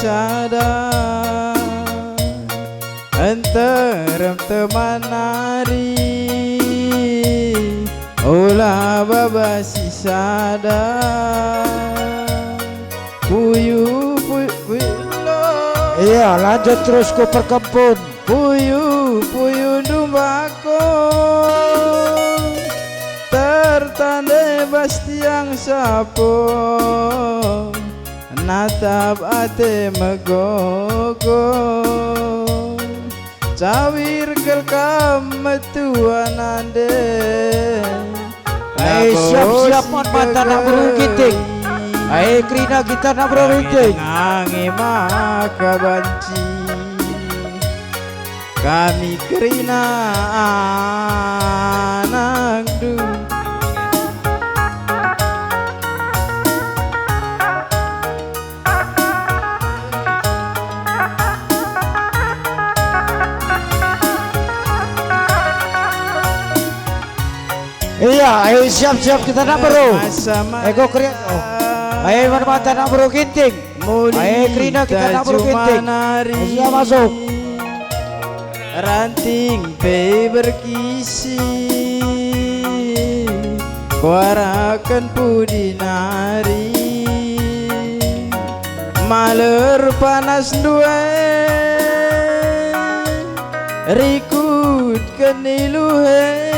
sadar enterem temanari olah baba si sadar puyu Iya, lanjut terus ku perkebun. Puyu dumbako tertandai bastiang sapo natap ate megogo cawir kelkam metuan ande siap-siap mata nak berugiting. Krina kita nak berugiting. Ngangi maka banci kami Krina anak du Iya, ayo siap-siap kita nak beru. Ego kriat. Ayo mata nak beru ginting. Ayo Krina kita nak beru ginting. Siap masuk. Ranting pe berkisi kuarakan pudi nari maler panas dua rikut keniluhe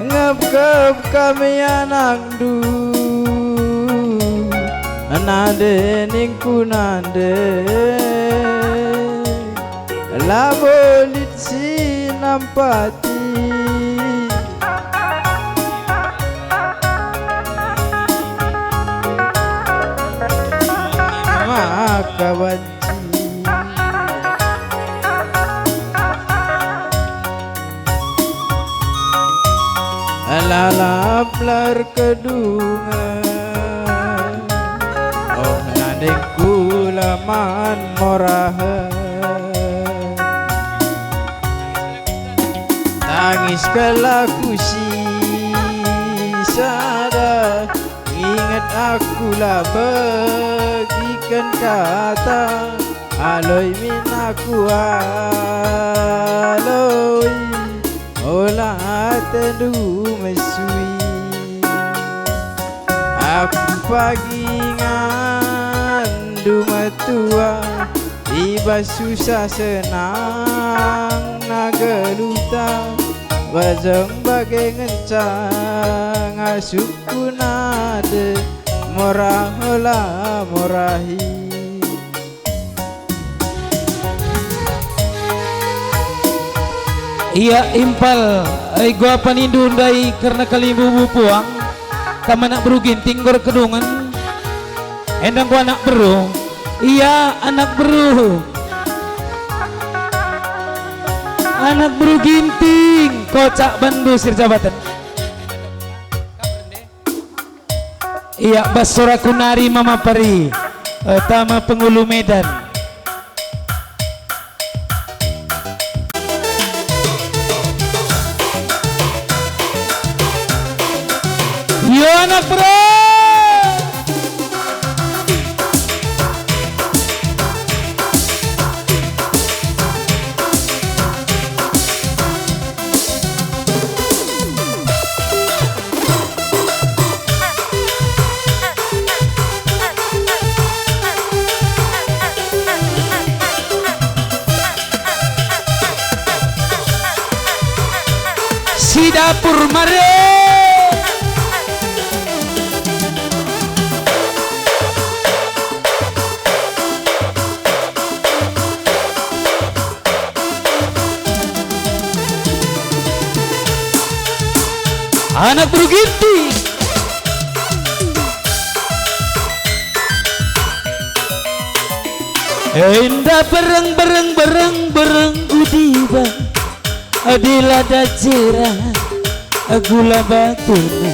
ngep kami anak du nade ningku nade labolit si nampati maka banci lalap lar kedungan oh nanding kulaman morahan tangis kelaku si sada ingat akulah bagikan kata aloi minaku aloi olah teduh mesui aku pagi ngandu matua tiba susah senang nageluta bajang bagai ngencang asupku nade morah olah morahi Iya impal gua panindu ndai karena kalimbu puang kama nak beru ginting gor kedungan endang gua anak beru iya anak beru ginting kocak bandu sir jabatan iya basora kunari mama pari tama penghulu Medan yo anak bro si dapur mare anak beruginti indah bereng gudiba adila dajira gula batuna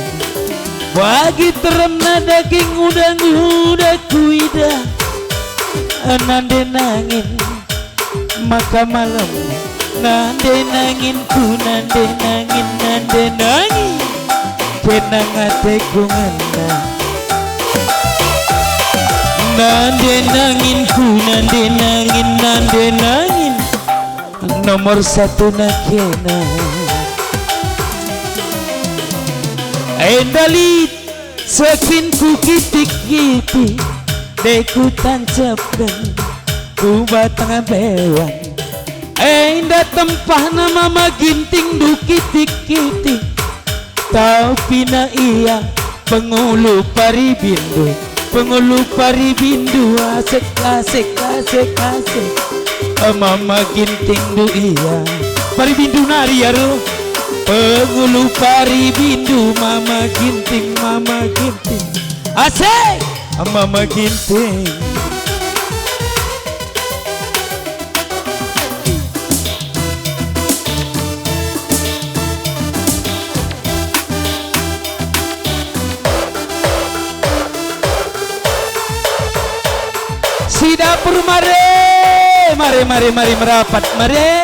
bagi teremna daging udang kuida nande nangin maka malam nande nangin kenang ate kungana Nande nangin nomor satu nakena endalit sekin ku kitik-kitik deku tancapkan ku batang bewan endah tempah nama maginting du kitik-kitik tapi na iya pengulu paribindu asik mama ginting du iya paribindu nari aru pengulu paribindu mama ginting asik mama ginting si dapur mari merapat mari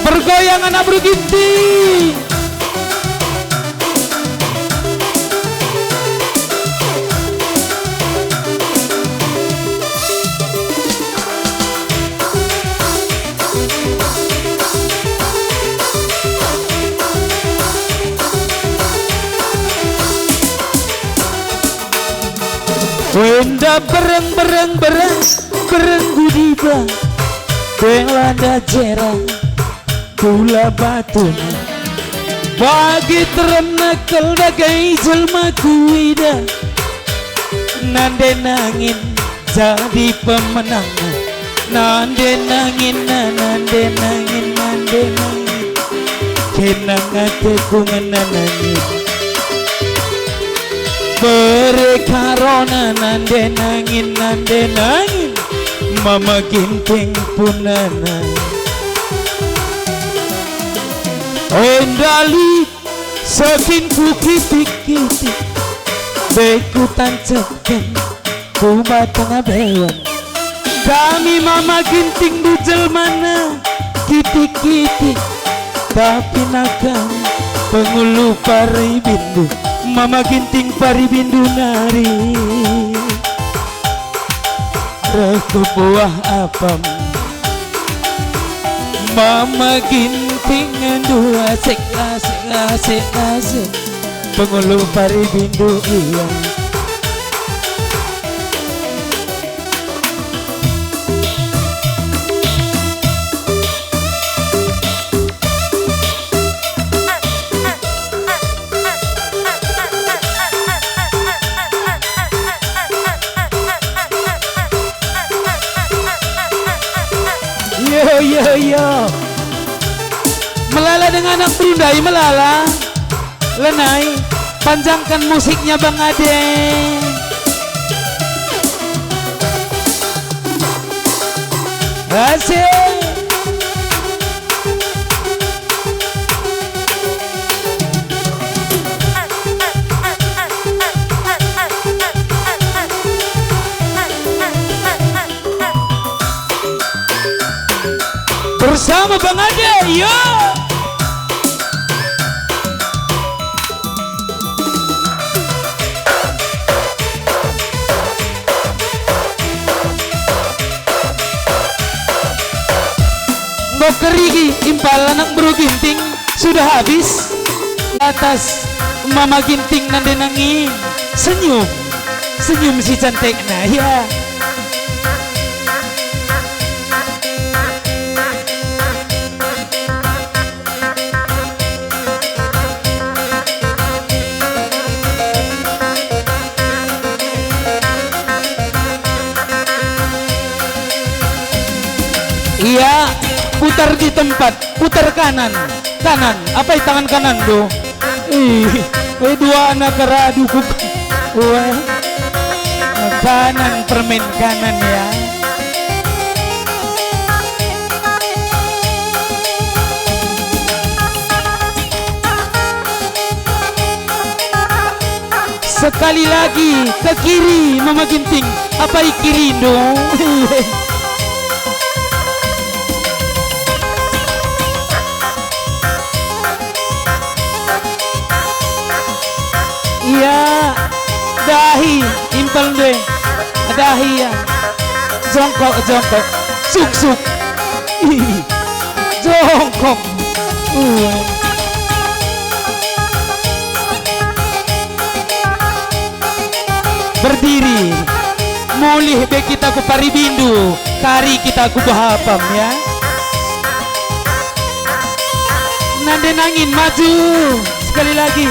bergoyang anak bro ginting Wenda bereng gudiba Belanda jerang Gula batu Bagi terenakel dagai jelma kuida Nande nangin jadi pemenang Nande nangin Kenang hatiku menanangin Berekarona nande nangin Mama ginting punana Endali saking ku kitik-kitik Beku tancapkan ku batang bewan Kami mama ginting dujel mana kitik-kitik Tapi nakang pengulu paribindu Mama ginting paribindu nari Reku buah apam Mama ginting dua asik Pengulu paribindu iya Yo Melala dengan anak Brundai melala Lenai panjangkan musiknya Bang Ade Asik bersama Bang Ade, yo. Ngokerigi impal anak bro ginting sudah habis. Atas mama ginting nande nangin senyum si cantik nah ya. Iya, putar di tempat, putar kanan, apa tangan kanan do? Dua anak keradu kanan permen kanan ya. Sekali lagi ke kiri Mama Ginting, apa kiri dong? Iya, dahi, impel deh, dahi ya, jongkok, suk, ih, jongkok, berdiri, mulih be kita ku paribindu, tari kita ku bahapam ya. Nande nangin maju sekali lagi.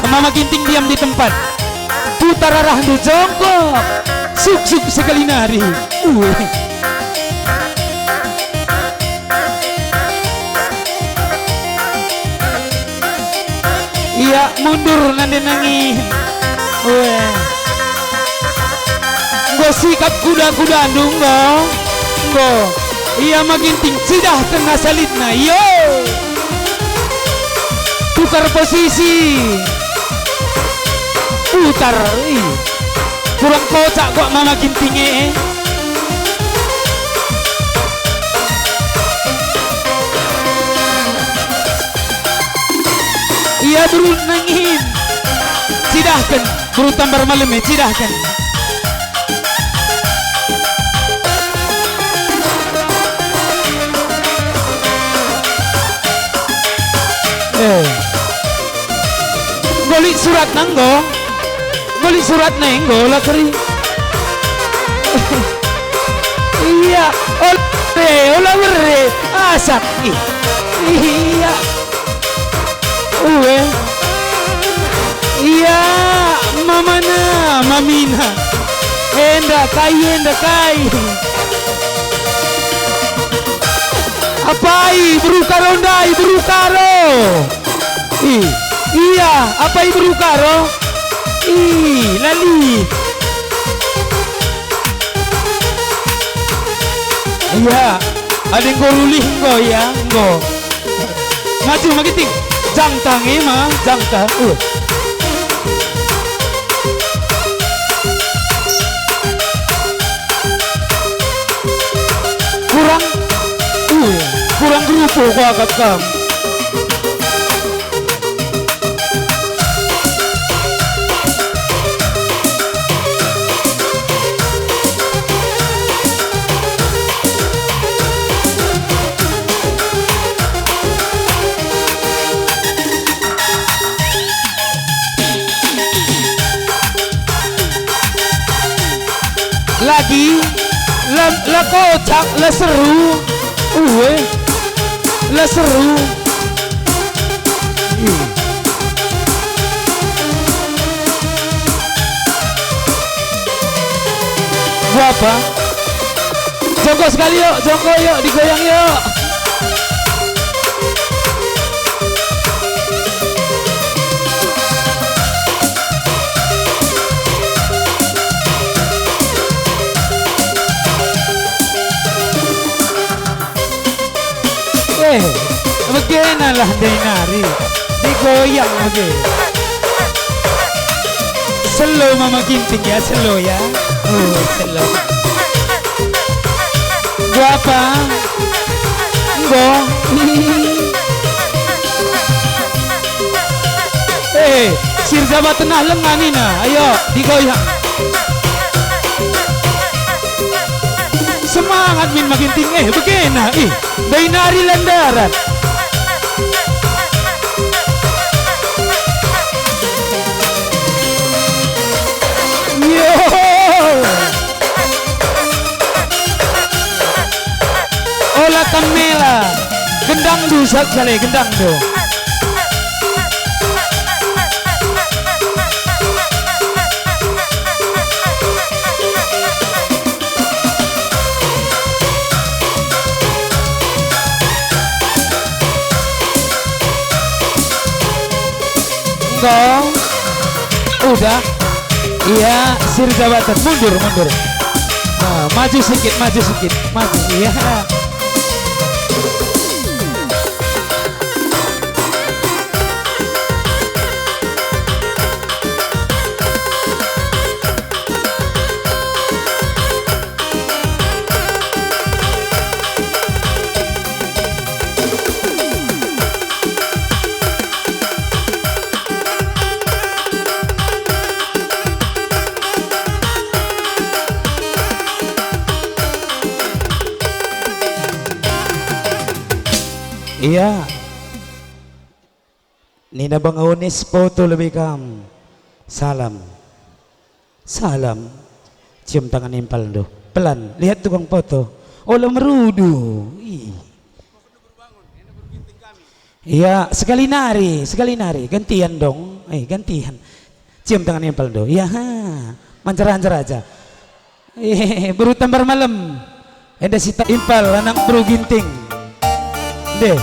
Mama Ginting diam di tempat. Putar arah du jongkok. Suk sekali nari. Iya mundur nande nangin. Nggo sikap kuda-kuda ndunggo. Nggo. Iya Maginting sudah tengah salitna. Yo. Tukar posisi. Putar, kurang kocak kok Mama Ginting Iya buru nangin, cidahkan, buru tambar malam cidahkan. Golik surat nanggo. Beli surat nenggo lah keri. Iya, olah bere, asak iya, iya, mamina, enda kai, apai berukaro ndai berukaro, iya, apai berukaro. Lali. Iya, ada yang lulih engkau ya, engkau. Maju Magiting, jangtang mah, jangtang. Kurang grupo ko agad kam. Lagi la kocak la seru la seru gua apa jongkok sekali yuk, jongkok yuk, digoyang yuk. Beginilah dia nari, digoyang lagi. Slow Mama Ginting ya, slow ya. Slow. Gua apa? Gua. Sirjaba tenah lengan ini nah. Ayo digoyang. Semangat Min Maginting begini dari nari landaran. Yo. Ola kamela. Gendang du sekali gendang du. Udah iya sir jabatan mundur nah, maju sedikit maju iya Iya. Nina Bang Onis foto lebih kam. Salam. Salam. Cium tangan impal do. Pelan. Lihat tukang foto. Olah merudu. Iya, sekali nari. Gantian dong. Gantian. Cium tangan impal do. Iya, mancar-mancar aja. Baru tambar malam. Ada si impal anak bro ginting. Deh.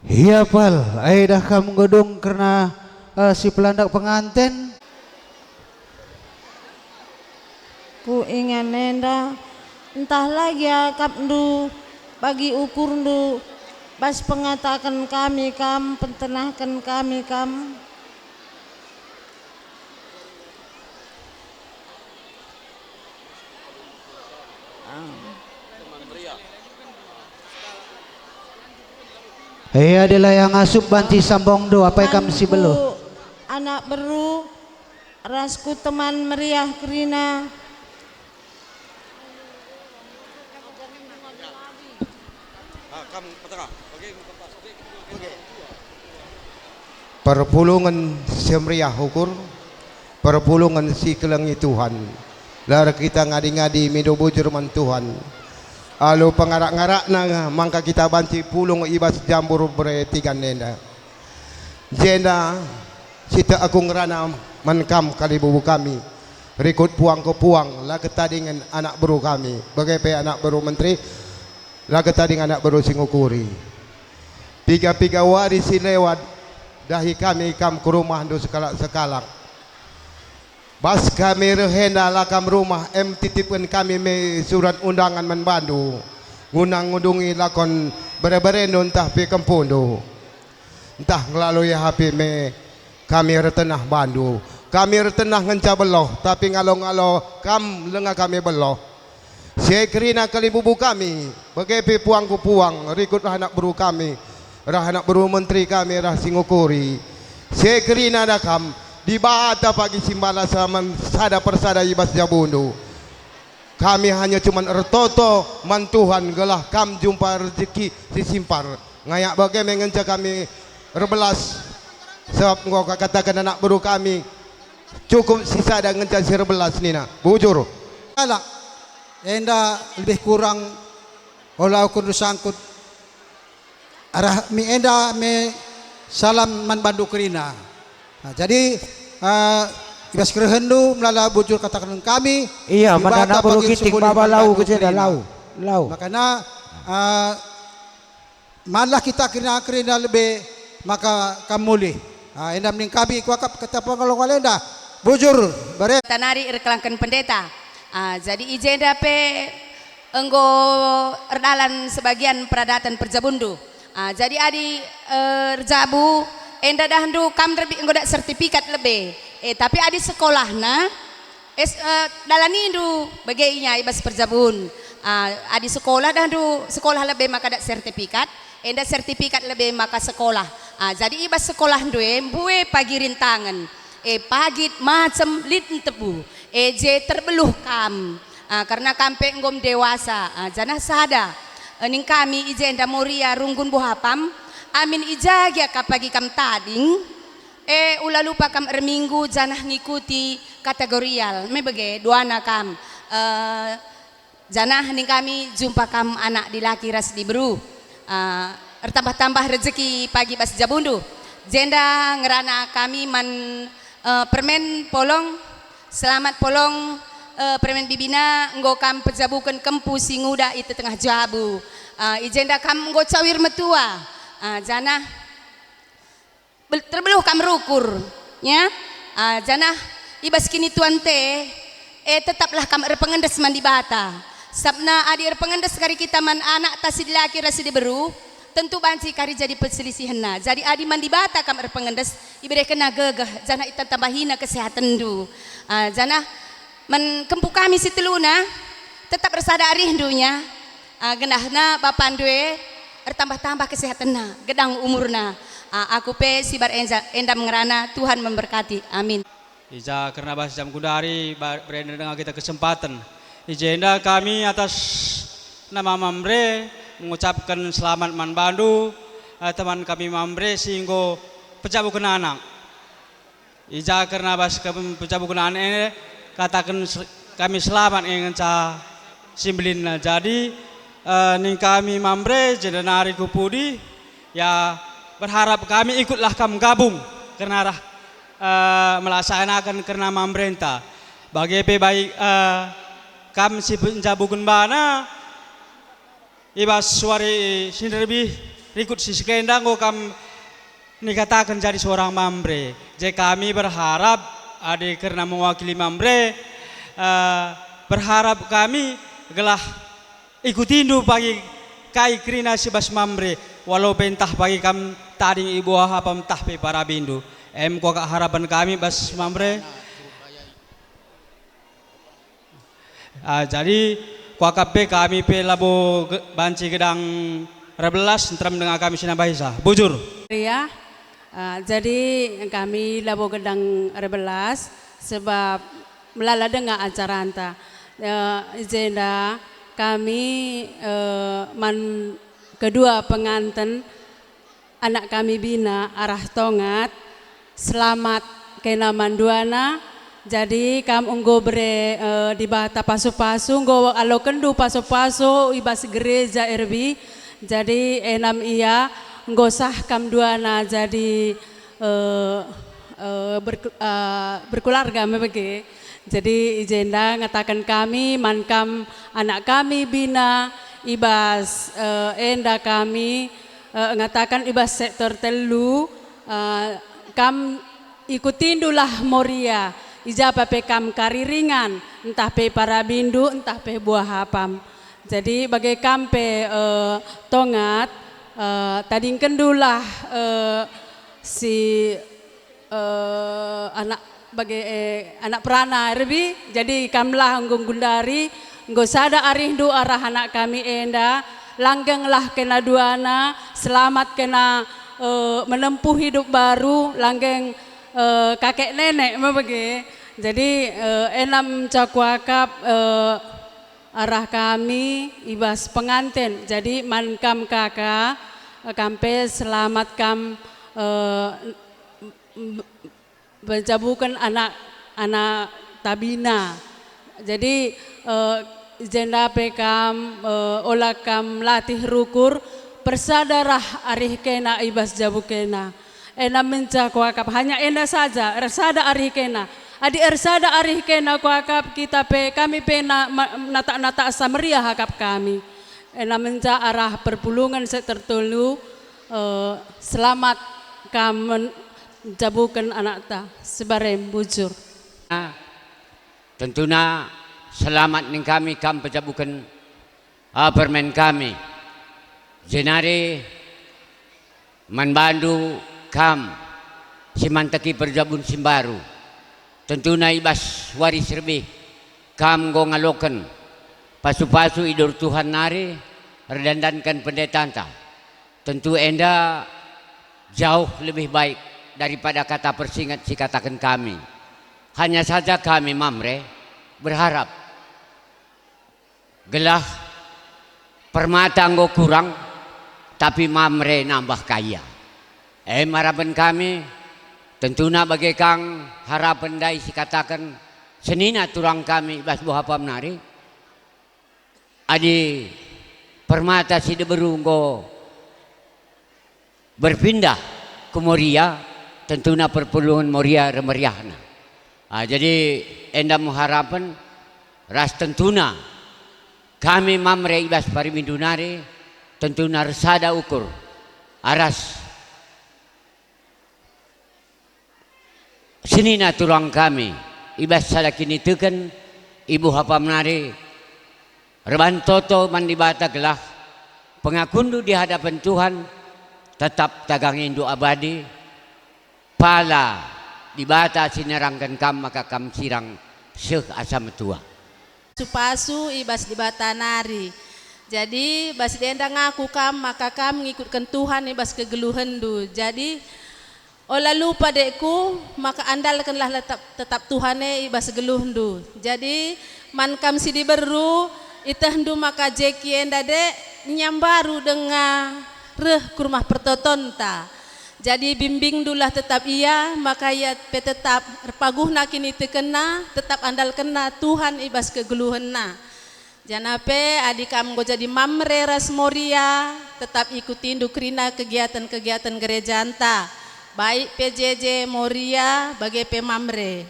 Iya pal, dah kamu godong karena si pelandak pengantin. Ku ingin nenda entah lagi akap ndu bagi ukur ndu bas pengatakan kami kam pentenahkan kami kam. Adalah yang asup banti sambong do apa yang kamu si belo. Anak beru rasku teman meriah kerina. Perpulungan semeriah ukur, perpulungan si kelengi Tuhan. Lara kita ngadi-ngadi mido bujur man Tuhan. Alu pengarak-ngarak na mangka kita banci pulung ibas jambur beretigan nenda. Jenda sita aku ngerana mankam kali bubu kami. Rikut puang ke puang lah ketadingan anak beru kami. Bagaimana anak beru menteri lah ketadingan anak beru singukuri. Tiga-tiga waris si lewat dahi kami kam ke rumah do sekalak-sekalak. Bas kami rehena lakam rumah titipkan kami me surat undangan man Bandu ngunang ngundungi lakon bere-bereno entah pi kempundo entah ngelalui HP me kami retenah Bandu kami retenah ngenca beloh tapi ngalo-ngalo kam lengah kami beloh sekrina kali bubu kami bagai puang ku puang rikut anak beru kami rah anak beru menteri kami rah singukuri sekrina nakam di bata pagi simbala sama sada persada ibas jabundu kami hanya cuman ertoto mantuhan gelah kam jumpa rezeki si simpar ngayak bagai mengenca kami rebelas sebab engkau katakan anak beru kami cukup sisa dan ngenca si rebelas nina bujur alak enda lebih kurang olah ukur sangkut arah mi enda me salam man Bandu kerina. Nah, jadi ibas kerehendu melala bujur katakan kami. Iya, mana buru kiting baba lau kejeda lau. Makanya malah kita kerina lebih maka kamuli. Enda mending kami kuakap kata pengalong walenda bujur bare. Tanari erkelangkan pendeta. Jadi ijenda pe enggo erdalan sebagian peradatan perjabundu. Jadi adi erjabu enda dahandu kam terbi enggoda sertifikat lebih tapi adi sekolahna dalani indu bagainya ibas perjabun adi sekolah dahandu sekolah lebih maka dak sertifikat enda sertifikat lebih maka sekolah jadi ibas sekolah ndue bue pagi rintangan pagit macam litten tebu je terbeluh kam karena kampe enggom dewasa janah sada ning kami ijenda moria runggun buhapam amin ijagya kapagi kam tading ula lupa kam erminggu janah ngikuti kategorial me bege duana kam janah ning kami jumpa kam anak di laki ras di beru ertambah-tambah rezeki pagi bas jabundu jenda ngerana kami man permen polong selamat polong permen bibina nggo kam pejabukan kempu singuda itu tengah jabu ijenda kam nggo cawir metua janah terbeluh kam rukur nya janah ibas kini tuan teh tetaplah kam pengendes man di bata sabna adi pengendes kari kita man anak tasid laki rasi di beru tentu banci kari jadi perselisihan jadi adi man di bata kam pengendes ibere kena gegah janah ita tambahina kesehatan du janah men kempu kami si teluna tetap bersadari hindunya genahna bapandue tambah-tambah kesehatanna, gedang umurna. Aku pe sibar enda mengerana, Tuhan memberkati. Amin. Ija karena bahas jam kudari berada dengan kita kesempatan. Ijenda kami atas nama Mamre mengucapkan selamat manbandu teman kami Mamre sehingga pejabu kenanang. Ija karena bahas pejabu kenanang ini katakan kami selamat dengan cah simbilin. Jadi ning kami Mamre jendenari kupudi ya berharap kami ikutlah kami gabung karena melaksanakan karena pemerintah bagi baik kami si penjabukan bana ibas suari sinderbi rikut si sekendang kami dikatakan jadi seorang mambre. Jadi kami berharap adik karena mewakili mambre berharap kami gelah ikutindu bagi kai krina si bas mambre walau pentah bagi kami tadi ibu apa mentah pe para bindu. Kok harapan kami bas mamre. Jadi kuakape kami pe labo banci gedang rebelas entram dengan kami sinabahisa. Bujur. Ya, jadi kami labo gedang rebelas sebab melala dengan acara anta. Agenda kami kedua pengantin anak kami bina arah tongat. Selamat kena manduana. Jadi kam unggo bre di bata pasu-pasu unggo alo kendu pasu-pasu ibas gereja RB. Jadi enam iya unggo sah kam duana jadi berkeluarga mebege. Jadi agenda ngatakan kami mankam anak kami bina ibas enda kami ngatakan ibas sektor telu kam ikutindulah Moria ija pape kam kariringan entah pe para bindu entah pe buah hapam. Jadi bagai kampe tongat tadi kendulah si anak bagai anak perana rebi. Jadi kamlah nggung gundari nggo sada arih du arah anak kami enda langgenglah kena duana selamat kena menempuh hidup baru langgeng kakek nenek mebege. Jadi enam cakuakap arah kami ibas pengantin. Jadi mankam kakak kampe selamat kam menjabukan anak tabina. Jadi jenda pekam olah kam latih rukur persadarah arih kena ibas jabu kena. Ena menca kuakap hanya ena saja ersada arih kena. Adi ersada arih kena kuakap kita pe kami pe nata asa meriah hakap kami. Ena menca arah perpulungan setertulu selamat kam jabukan anak ta sebarem bujur. Tentunya selamat ning kami kam pejabukan permen kami. Jenari manbandu kam simantaki perjabun simbaru. Tentunya ibas waris lebih kam go ngaloken pasu-pasu idur Tuhan nari redandankan pendetanta. Tentu enda jauh lebih baik daripada kata persingat si katakan kami. Hanya saja kami Mamre berharap gelah permata nggo kurang tapi Mamre nambah kaya. Harapan kami tentunya bagi kang harapan dai si katakan senina turang kami bas buah apa menari. Adi permata si deberu nggo berpindah ke Moria, tentunya perpulungan Moria remeriahna. Jadi enda mengharapan ras tentunya kami Mamre ibas parimindunari tentunya resada ukur aras senina turang kami ibas salakini teken ibu hapa menari reban toto mandibata gelah pengakundu di hadapan Tuhan tetap tagang indu abadi pala dibata sinerangkan kam maka kam sirang syekh asam tua Pasu ibas di bata nari. Jadi bas denda ngaku kam maka kam ngikutkan Tuhan nih bas kegeluhan du. Jadi olah lupa dekku maka andalkanlah tetap Tuhan nih bas geluh du. Jadi man kam sidi beru itah du maka jeki enda dek nyambaru dengan reh kurmah pertotonta. Jadi bimbing dulah tetap iya maka ya tetap paguh nakini tekena tetap andal kena Tuhan ibas kegeluhan na. Janape adik kamu jadi mamre ras moria tetap ikutin dukrina kegiatan-kegiatan gereja anta baik PJJ moria bagi pemamre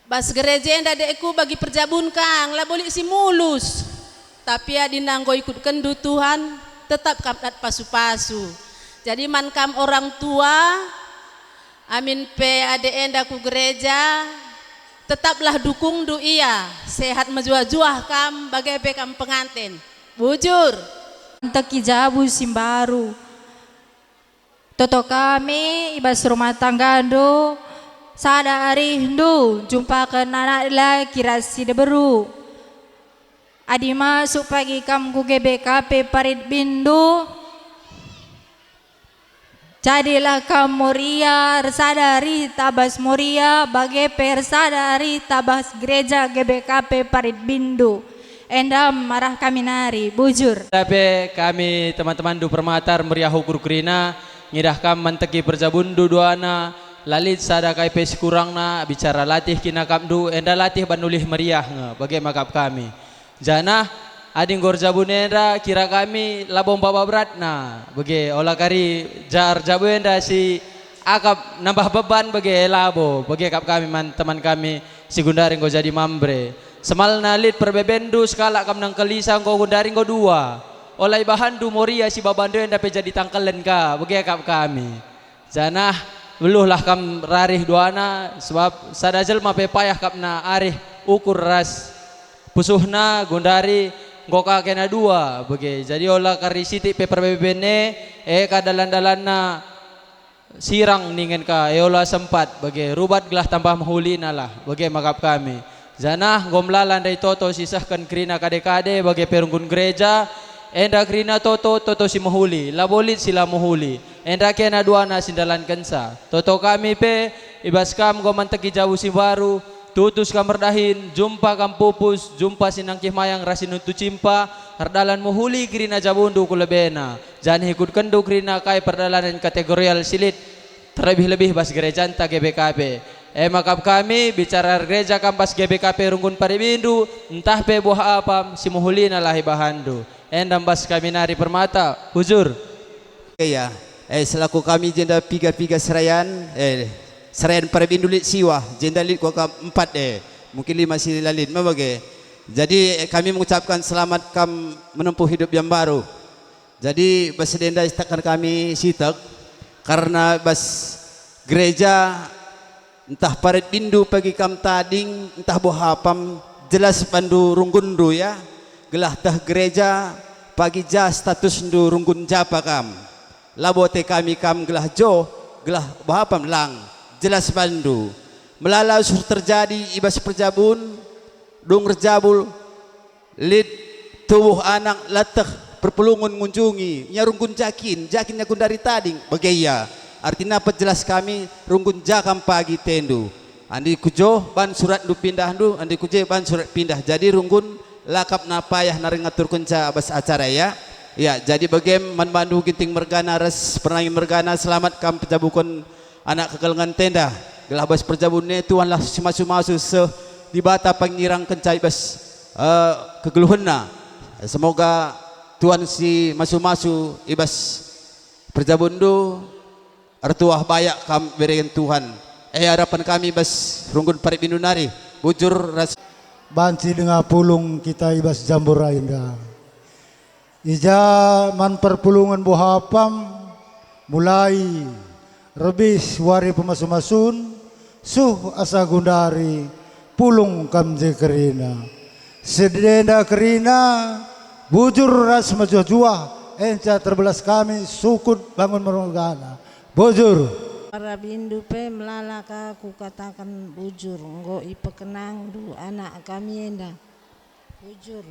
bas gereja enda dekku bagi perjabun kang lah boleh si mulus tapi adi nanggo ikut kendu Tuhan tetap kapat pasu-pasu jadi man kam orang tua amin pe ade enda ku gereja tetaplah dukung du iya sehat menjuah-juah kam bagai bekam pengantin bujur Teki Jabu Simbaru Toto kami ibas rumah tangga do sada hari do jumpa ke anak la kirasi de beru adi masuk pagi kam ku GBKP Parit Bindu jadilah kamu moria sadari tabas moria bagi persadari tabas gereja GBKP Parit Bindu endam marah kami nari bujur tapi kami teman-teman du permatar meriah ukur krina ngidah kam menteki perjabundu duana lalit sada kai pes kurangna bicara latih kina kamdu enda latih banulih meriah nge bagi makap kami jana ading gorjabunenda kira kami labong baba beratna bagi olah kari jar jabunenda si akap nambah beban bagi labo bagi akap kami teman kami si gundaring go jadi mambre semal nalit perbebendu skala kam nang kelisa go gundaring go dua oleh bahan du moria si babando enda pe jadi tangkalen ka bagi akap kami jana beluhlah kam rarih duana sebab sadajel ma pe payah kapna arih ukur ras pusuhna gundari ngoka kena dua bagi jadi olah kari siti paper bebene kadalan-dalan na sirang ningen ka olah sempat bagi rubat gelah tambah mahuli nalah bagi makap kami janah gomlalan dari toto sisahkan krina kade-kade bagi perunggun gereja enda krina toto si mahuli labolit sila mahuli enda kena dua na sindalan kensa toto kami pe ibas kam gomanteki Jabu Simbaru tutus kamerdahin jumpa kam pupus jumpa sinang mayang rasinuntu cimpa hardalan muhuli krina jabundu kulebena jan hikut kendu krina kai perdalanan kategorial silit terlebih-lebih bas gereja anta GBKP makap kami bicara gereja kampas GBKP runggun paribindu entah pe buah apa si muhuli nalahi bahandu endam bas kami nari permata huzur ya selaku kami jenda piga-piga serayan serayan paribindu lit siwah jenda lit ko empat mungkin 5 sili lalin mabage jadi kami mengucapkan selamat kam menempuh hidup yang baru jadi bas denda istakan kami sitak karena bas gereja entah Parit Bindu pagi kam tading entah bohapam jelas pandu runggundu ya gelah tah gereja pagi ja status ndu runggun japa kam labote kami kam gelah jo gelah bohapam lang jelas bandu melalau sur terjadi ibas perjabun dung rejabul lid tubuh anak latah perpulungun ngunjungi nyarunggun jakinnya kun dari tading bagaya artinya apa jelas kami runggun jakam pagi tendu andi kujo ban surat du pindah du andi kuje ban surat pindah jadi runggun lakap napayah nari ngatur kunca abas acara ya jadi bagaim man bandu ginting mergana res pernah mergana selamat kam pejabukon anak kegelengan tenda gelah bas perjabunnya tuanlah simasu-masu di bata pangirang kencai bas kegeluhanna semoga tuan si masu-masu ibas perjabundu artuah bayak kam berikan Tuhan harapan kami bas runggun Parit Bindu nari bujur ras banci dengan pulung kita ibas jambura indah ija man perpulungan bohapam mulai rebis wari pemasu-masun suh asa gundari pulung kamje kerina sedenda kerina bujur ras majuah enca terbelas kami sukut bangun merogana bujur para bindu pe melalaka ku katakan bujur nggo ipekenang du anak kami enda bujur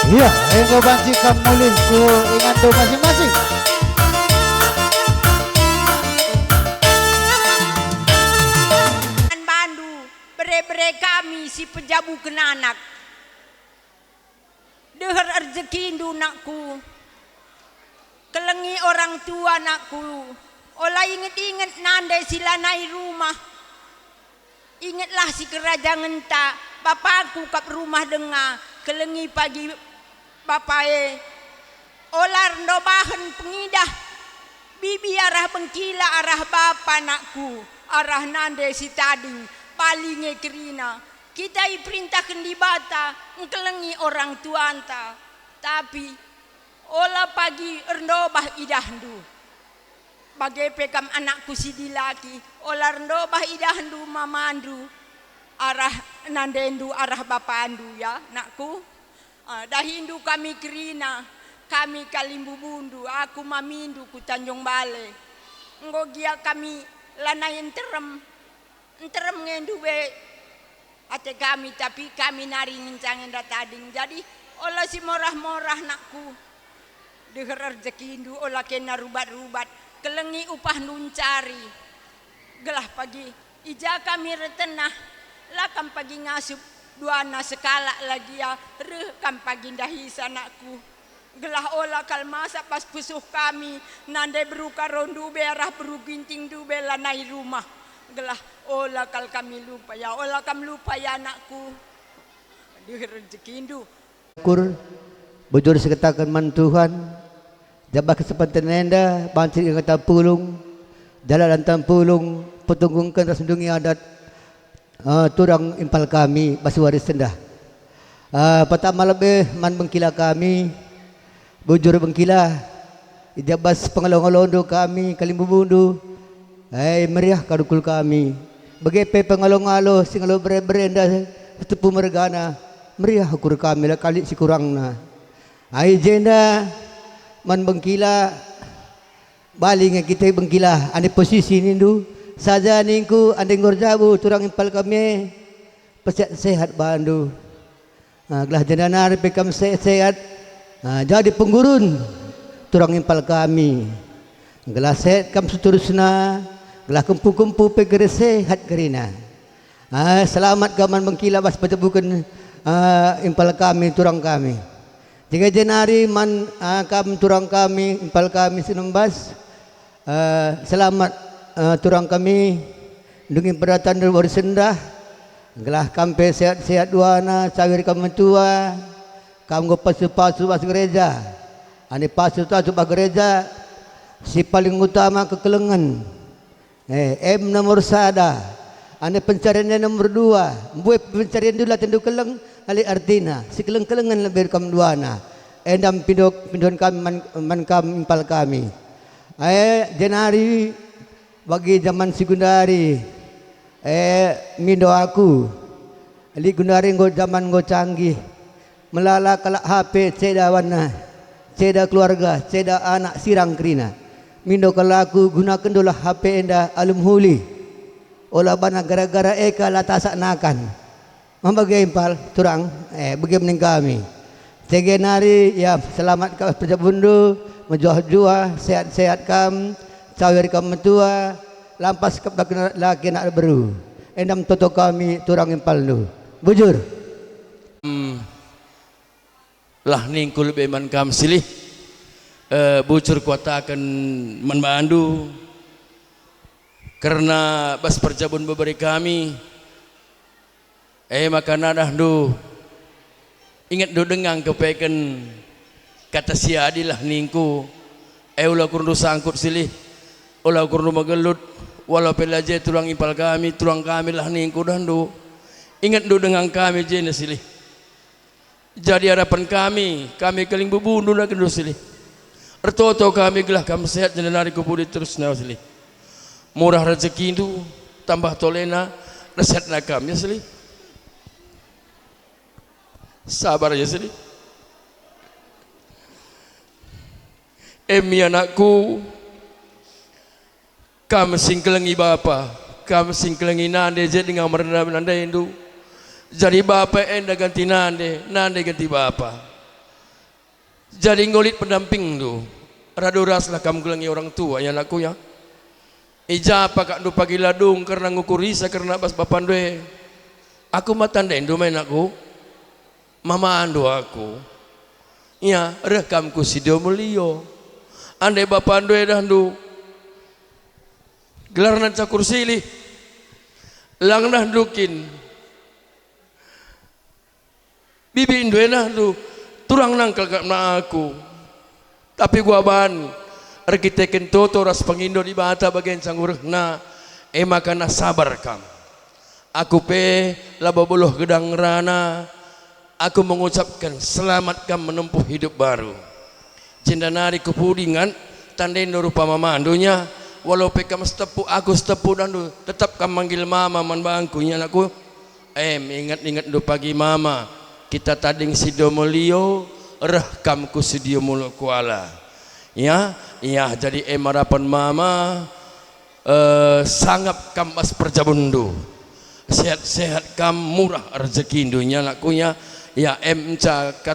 Iya, engko banci kamulih ku ingat do masing-masing. Bandu, bere-bere kami si pejabu kenanak. Deher rezeki indu nakku. Kelengi orang tua nakku. Olah inget-inget nandai silanai rumah. Ingatlah si kerajaan ngenta. Bapakku kap rumah dengar. Kelengi pagi bapae. Olah rendo bahan pengidah. Bibi arah bengkila arah bapa nakku. Arah nandai si tading. Palinge kerina. Kita perintahkan di bata. Ngkelengi orang tua anta. Tapi olah pagi rendobah idahdu. Bagai pekam anakku si dilaki. Olah rendobah idahdu mamandu. Arah nandendu arah bapandu ya nakku. Dahindu kami kerina. Kami kalimbu bundu. Aku mamindu ku Tanjung Balai. Ngogia kami lanai enterem. Enterem ngendu be. Ate kami tapi kami nari ngencangin datading. Jadi olah si morah-morah nakku. Deher rezeki indu olah kena rubat-rubat. Kelengi upah nuncari. Gelah pagi. Ija kami retenah. Lakam pagi ngasup. Duana sekala lagi ya. Rekam pagi dahisa nakku. Gelah olah kalmasa pas pusuh kami. Nandai beruka rondu berah beru ginting du bela nai rumah. Gelah olah kal kami lupa ya. Olah kam lupa ya anakku. Deher rezeki indu. Syukur bujur seketakan man Tuhan jabah kesempatan enda banci yang kata pulung jalan dan pulung petunggungkan rasundungi adat turang impal kami basuwaris sendah pertama lebih man bengkila kami bujur bengkila ijabas pengalong-alondo kami kalimbubundu meriah kadukul kami begepe pengalong-alo singalo berenda tepu mergana meriah ukur kami lah kali si kurangna ai jenda man bengkila baling kita bengkila ane posisi nindu saja ningku ande ngorjabu turang impal kami peset sehat bandu gelah jenda nari pekam sehat jadi penggurun turang impal kami gelah sehat kam seterusna gelah kumpu-kumpu pegere sehat kerina selamat kaman bengkila bas baca bukan impal kami turang kami jika jenari man kam turang kami impal kami sinembas selamat turang kami dengan peratan dari sendah gelah kampe sehat-sehat duana sawir kam tua kam go pasu-pasu pas gereja ane pasu-pasu pas gereja si paling utama kekelengan nomor sada ane pencariannya nomor 2 buat pencarian dulu tendu keleng ali artina si keleng-kelengan lebih kam duana endam pindon kami man kam impal kami jenari bagi zaman si Gundari mindo aku li Gundari ngo zaman ngo canggih melala kalak HP ceda warna ceda keluarga ceda anak sirang kerina mindo kalaku gunakan dolah HP enda alum huli olah bana gara-gara eka latasak nakan membagai impal turang bagaimana kami tegenari ya selamat kau perjabundu menjuah-juah sehat-sehat kam sawir kam tua lampas kap laki nak beru endam toto kami turang impal lu bujur lah ningkul beman kam silih bujur kuatakan membandu karena bas perjabun beberi kami maka nadah du ingat du dengang kepeken kata siadilah ningku ulah kurdu sangkut silih ulah kurdu magelut walau pelaje tulang impal kami tulang kami lah ningku dan du ingat du dengang kami jenis silih jadi harapan kami keling bubundu nak du silih ertoto kami gelah kami sehat jenenari kubudi terus naw silih murah rezeki itu tambah tolena reset nak kami silih sabar aja sedih. Emi anakku, kamu singkelengi bapa, kamu singkelengi nande jadi dengan merendah nande itu. Jadi bapa enda ganti nande, nande ganti bapa. Jadi ngolit pendamping tu. Raduras lah kamu gelangi orang tua ya laku ya. Ija apa kak du pagi ladung karena ngukurisa karena bas papandwe. Aku matandain do main aku. Mama andu aku. Ya, rekamku sido mulio. Andai papandwe dah du. Gelar nan cakur silih. Lang dah dukin. Bibi indwe dah du. Turang nangkal kat aku. Tapi gua ban. Rekiteken toto ras pengindo di bata bagian sanggurna makana sabar kam. Aku pe lababuluh gedang rana. Aku mengucapkan selamat kam menempuh hidup baru. Cindanari kupudingan tandain rupa mamandunya. Walau pe kam setepu aku setepu dan du tetap kam manggil mama man bangkunya aku. Ingat-ingat du pagi mama. Kita tading sido mulio reh kam ku sidio mulo kuala. Ya, jadi harapan mama sangat kampas perjabundu. Sehat-sehat kam murah rezeki dunia lakunya. Ya cakap.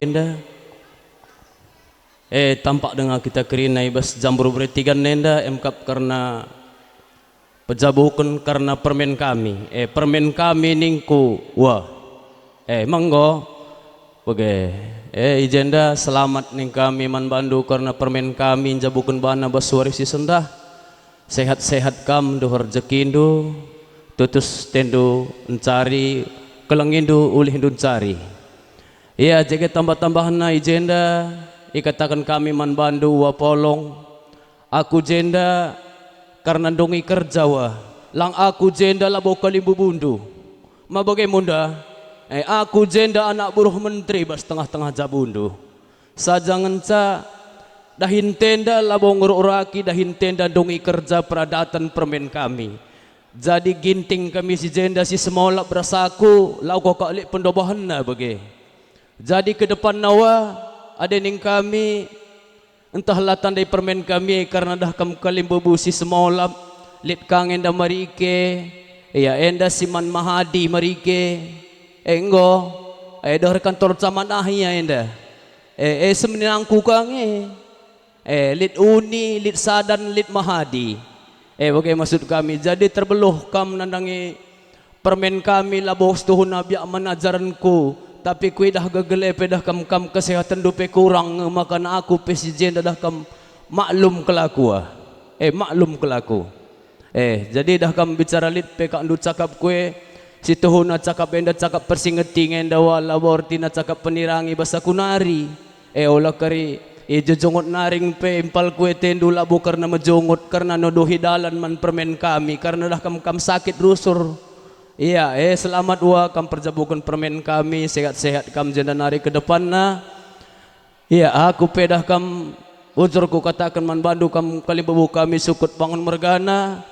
Tampak dengan kita kerinai bas jambur bertiga nenda kap karena pejabukan karena permen kami. Permen kami ningku wah. Manggo. Oke. Ijenda selamat ning kami man bandu karena permen kami jabukan bana basuari si sendah. Sehat-sehat kam do rezekindu tutus tendu mencari kelengindu ulih hindu cari. Iya jaga tambah-tambahan na ijenda ikatakan kami man bandu wa polong. Aku jenda karena dongi kerja wa. Lang aku jenda labo kalimbu bundu. Ma bagaimana? Aku jenda anak buruh menteri bas tengah-tengah jabundu. Sajangan ca dahin tenda labong uraki dahin tenda dongi kerja peradatan permen kami. Jadi ginting kami si jenda si semolak berasaku lau kau kalik pendobahan na bagi. Jadi ke depan nawa ada ning kami entahlah tandai permen kami karena dah kam kalim bebu si semolak lit kangen da marike ya enda siman mahadi marike. Enggo, dah kantor zaman ahnya enda. Semenangku kange. Lit uni, lit sadan, lit mahadi. Bagai maksud kami. Jadi terbeluh kam nandangi permen kami labos tuhun nabiak manajaranku. Tapi kui dah gegelepe dah kam kesehatan dupe kurang makana aku presiden dah kam maklum kelaku. Maklum kelaku. Jadi dah kam bicara lit pe kak ndu cakap kue. Si tuhun na cakap enda cakap persingeti ngenda wala borti na cakap penirangi basa kunari. Ola kari jejongot naring pe impal kue tendu labu karena mejongot karena nodohi dalan man permen kami karena dah kam sakit rusur. Iya selamat wa kam perjabukan permen kami sehat-sehat kam jenda nari ke depan na. Iya aku pedah kam ujurku katakan man bandu kam kali bebu kami sukut bangun mergana.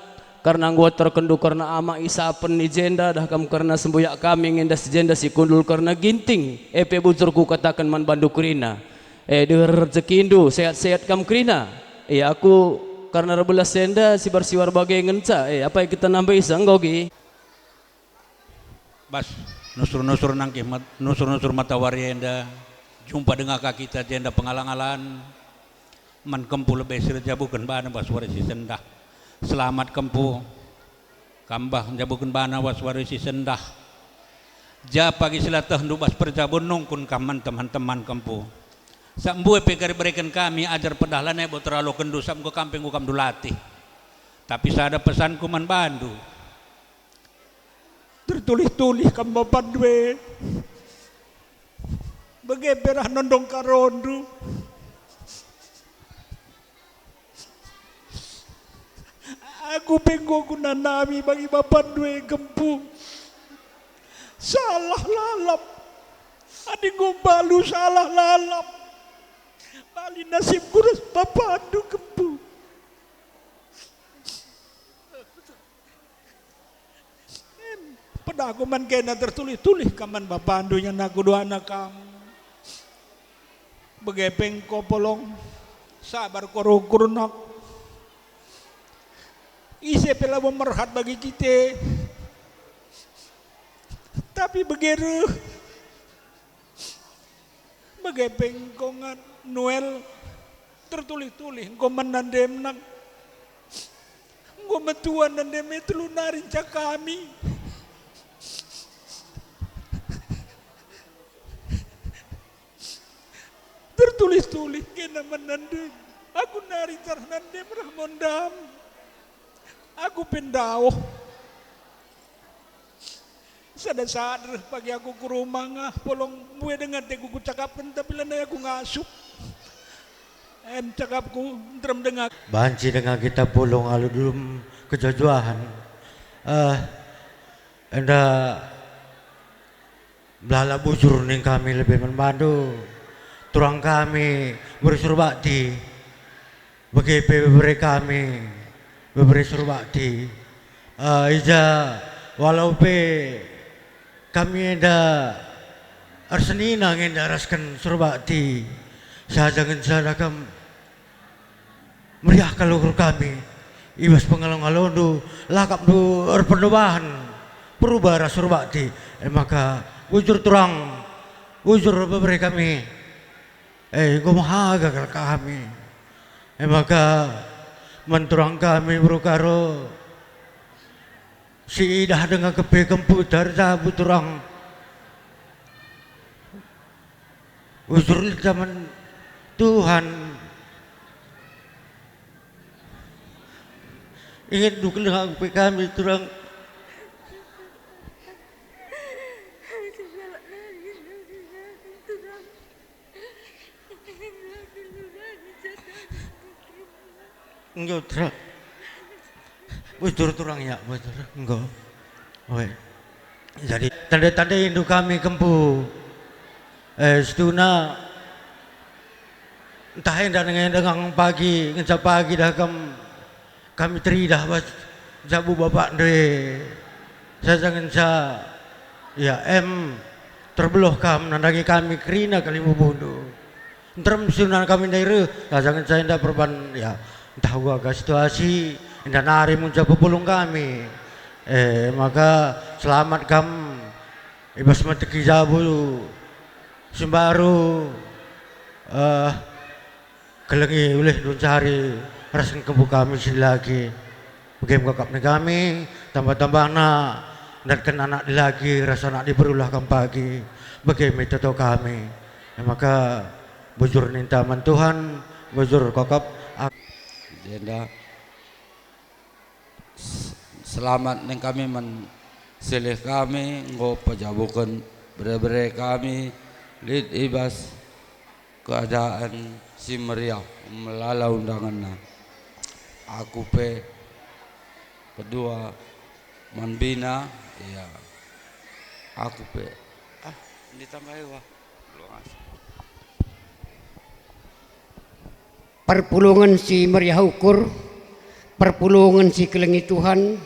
Karena gua terkendu karena ama isapen ni jenda dah kam karena semboyak kami ngenda si jenda si kundul karena ginting pe bujurku katakan man bandu krina de rezeki indu sehat-sehat kam krina aku karena rebelas jenda si bersiwar bagai ngenca apa yang kita nambah isang gogi bas nusur-nusur nangkih nusur-nusur mata warienda jumpa dengan kaki kita jenda pengalang-alan man kempu lebih serja bukan bana bas warisi sendah. Selamat kempu kambah jabukan bana waswari si sendah. Ja pagi silatah nubas perjabun nungkun kaman teman-teman kempu. Sambue pekari berikan kami ajar pedahlan bo terlalu kendu sam ko kamping ukam dulati. Tapi sada pesanku man bandu. Tertulis-tulis kamba padwe. Begeberah nondong karondu. Aku penggo guna nami bagi bapak dua gempu. Salah lalap. Adik balu salah lalap. Bali nasib kurus bapak dua gempu. Pada aku man kena tertulis-tulis kaman bapak dunya naku dua anak kamu. Begepeng kopolong. Sabar korukurunak. Isi pela memerhat bagi kita. Tapi begitu bagai pengkongan Noel tertulis-tulis engkau menandem nak engkau metuan nandem itu lunarin cak kami. Tertulis-tulis kena menandem aku nari cara nandem rahmondam aku pendao sadar pagi aku ke rumah ngah polong gue dengan teku ku cakapkan tapi lanai aku ngasup cakapku terem dengar banci dengan kita pulung alu dulu kejojohan enda belala bujur ning kami lebih membantu turang kami bersur bakti bagi beberi kami beberi sur bakti ija walau kami enda arsenina ngenda raskan sur bakti sajangan sadakam meriah kalau kami ibas pengalong-along du lakap du perpenubahan perubah rasur bakti maka bujur turang bujur beberi kami gumahaga kal kami maka menturang kami berukaro si idah dengan kepe komputer sabut turang bujur zaman Tuhan ingin dukung kami turang enggak terak bujur turang ya bujur enggak jadi tanda-tanda induk kami kempu setuna entah yang dengan pagi ngecap pagi dah kami teridah bas jabu bapak deh saya jangan ya terbelah kam nandangi kami kerina kali bubundo terem sunan kami daerah jangan saya ndak perban ya entah gua agak situasi ndak nari muncul pepulung kami maka selamat kam ibas mateki jabu sembaru kelengi oleh dun cari rasan kebu kami lagi bagaimana kakap kami tambah-tambah nak dan anak lagi rasa nak diberulah kam pagi bagaimana itu kami maka bujur nintaman Tuhan bujur kakap jenda selamat neng kami silih kami nggo pajabukan bere-bere kami lid ibas keadaan si meriah melala undangan aku kedua manbina ya aku ditambahi wah perpulungan si meriah ukur perpulungan si kelengi Tuhan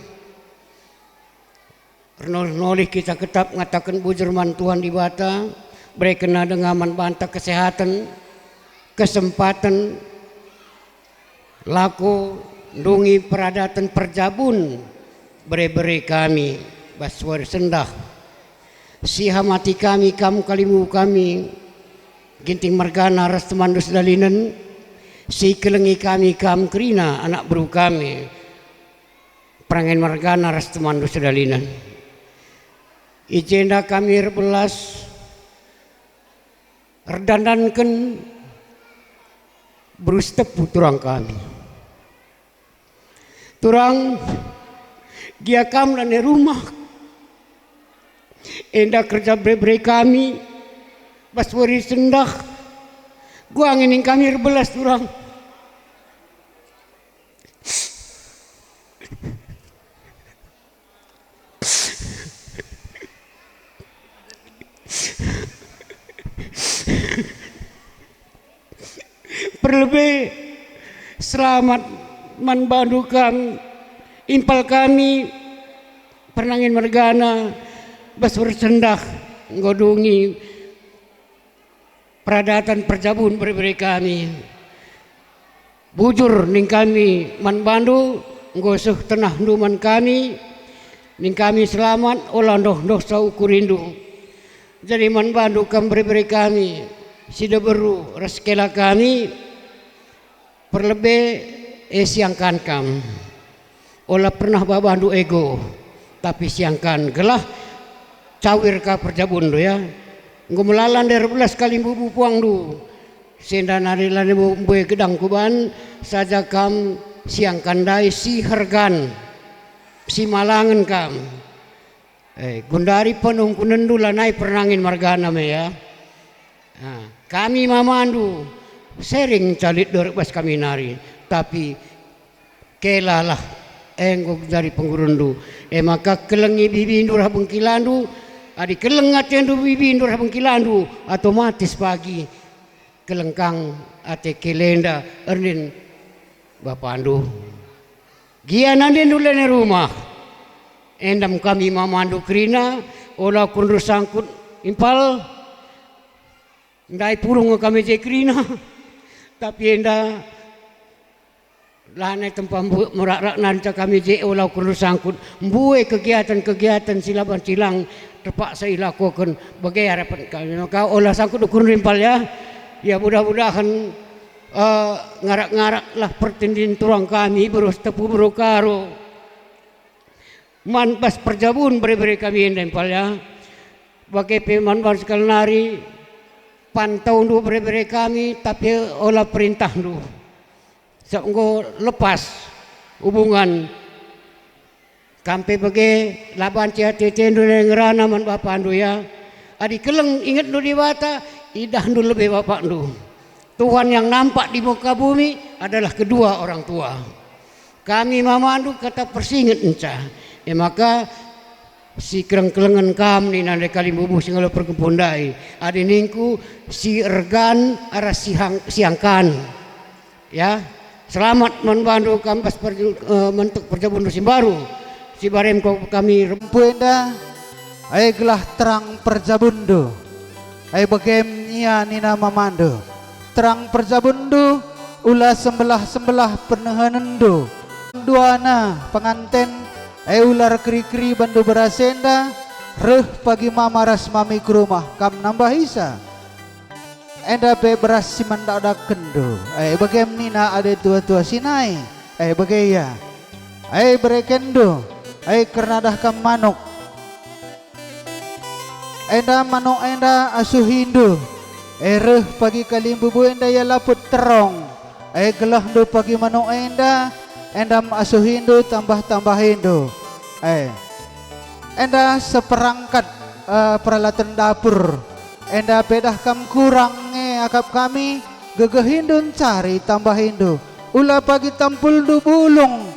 nolih kita ketap ngatakan bujurman Tuhan di bata berkena dengan bantah kesehatan kesempatan laku dungi peradatan perjabun bere-bere kami baswar sendah si hamati kami kamu kalimu kami ginting margana ras temandus dalinan si kelengi kami kam kerina anak bro kami perangen margana ras temandus dalinan ijenda kami rebelas redandankan berustep turang kami turang dia kam lane rumah enda kerja bre-bre kami baswari sendah gua angin kami rebelas turang perlebih selamat manbandukan impal kami pernangin mergana basur sendah ngodungi peradatan perjabun beri kami bujur ning kami manbandu ngosuh tenah duman kami ning kami selamat olah doh saukurindu jadi manbandu kam beri kami sida beru reskela kami perlebih siangkan kam olah pernah babandu ego tapi siangkan gelah cawir ka perjabun do ya ngumelalan dari belas kali bubu puang du senda narilan bubu gedang kuban saja kam siangkan dai si hergan si malangan kam gundari penung kunendu lanai pernangin margana me ya kami mamandu sering calit dorek bas kami nari tapi kelalah enggok dari penggurundu maka kelengi bibi indurah bengkilandu adi kelengat yendu bibi indurah bengkilandu otomatis pagi kelengkang ate kelenda ernin bapandu gianan den dulene rumah endam kami mamandu krina olah kundur sangkut impal ndai purung kami je krina tapi enda lana tempat merak-rak nanca kami je olah kundur sangkut mbue kegiatan-kegiatan silaban silang terpaksa ilakukan bagai harapan kami maka olah sangkut kundur impal ya mudah-mudahan ngarak-ngarak lah pertindin turang kami berus tepu berokaro man pas perjabun beri-beri kami indempal ya bagai peman sekali nari pantau du beri-beri kami tapi olah perintah du seenggo lepas hubungan kampe bagai laban ciati tendu ngerana man bapak andu ya adi keleng ingat du diwata idah du lebih bapak andu Tuhan yang nampak di muka bumi adalah kedua orang tua. Kami mamandu kata persingit enca. Maka si kereng-kelengan kam ni nande kali bubuh singalo perkepundai. Adi ningku si ergan arah siangkan. Ya, selamat membantu kampas mentuk perjabun musim baru. Si barem kami Rempuenda ay gelah terang perjabundu. Ay bagem nia nina mamando. Terang perjabundu ulah sembelah penehanendu duana penganten ular keri-keri bandu berasenda reh pagi mama ras mami ke rumah kam nambah isa enda be beras si mandak kendo bagem nina ada tua-tua sinai bagaya berekendo karena dah kam manuk enda manuk enda asuh hindu reh pagi kalim bubu enda ya laput terong gelah do pagi manuk enda endam asuhindo tambah indo enda seperangkat peralatan dapur enda pedah kam kurang akap kami gegehindun cari tambah indo ulah pagi tampul du bulung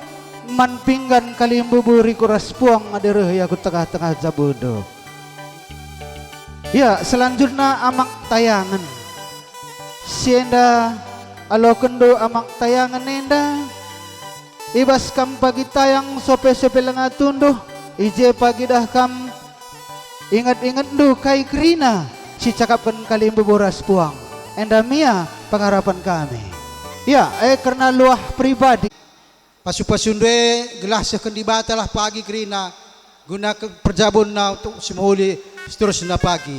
man pinggan kalim bubu rikuras puang ada reh ya ku tengah-tengah jabudo. Ya, selanjutnya amak tayangan. Sienda alo kendo amak tayangan enda. Ibas kam pagi tayang sope-sope lenga tunduh. Ije pagi dah kam ingat-ingat du kai krina si cakapkan kalim boras puang. Enda mia pengharapan kami. Ya, karena luah pribadi. Pasu-pasundwe gelas sekendi batalah pagi krina guna perjabun na untuk semuli seterusnya pagi.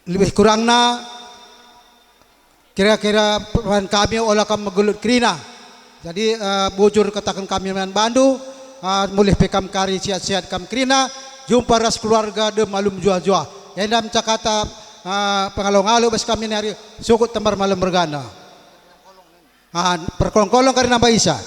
Lebih kurangnya kira-kira kami olah kami megelut krina. Jadi bujur katakan kami dengan bandu mulih pekam kari siat-siat kam krina jumpa ras keluarga de malum jua-jua. Yang dalam cakata pengalong-along bas kami hari sukut tembar malam bergana. Perkolong-kolong karena Baisa.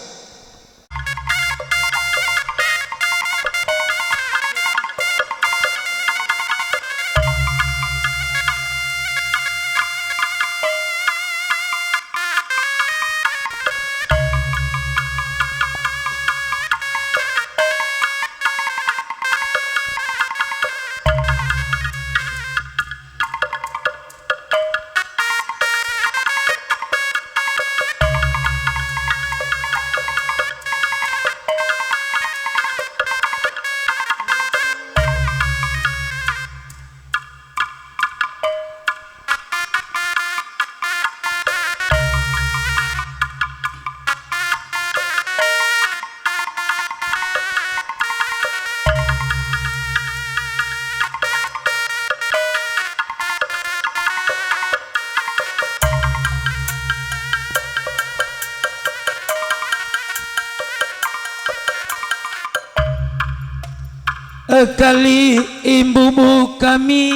kali ibu kami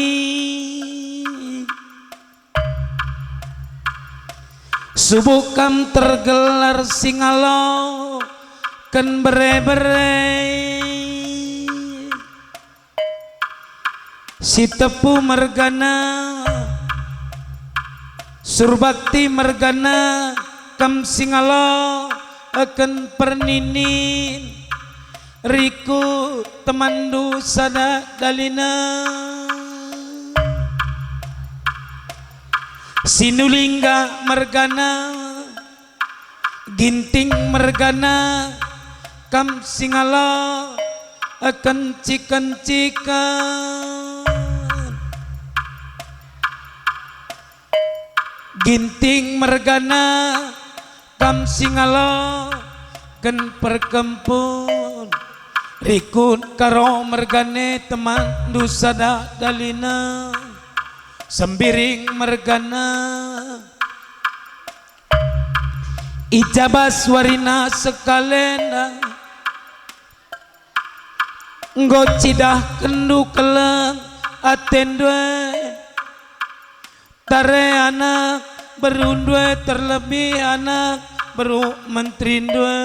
subuh kam tergelar singalo kan bere-bere si tepu mergana surbakti mergana kam singalo akan perninin riku temandu sada dalina sinulingga mergana ginting mergana kam singala akan cikan-cikan ginting mergana kam singala kan perkempun rikut karo mergane teman dusada dalina sembiring mergana ijabas warina sekalenda ngocidah kendu keleng atendwe tare anak berundwe terlebih anak beru menterindwe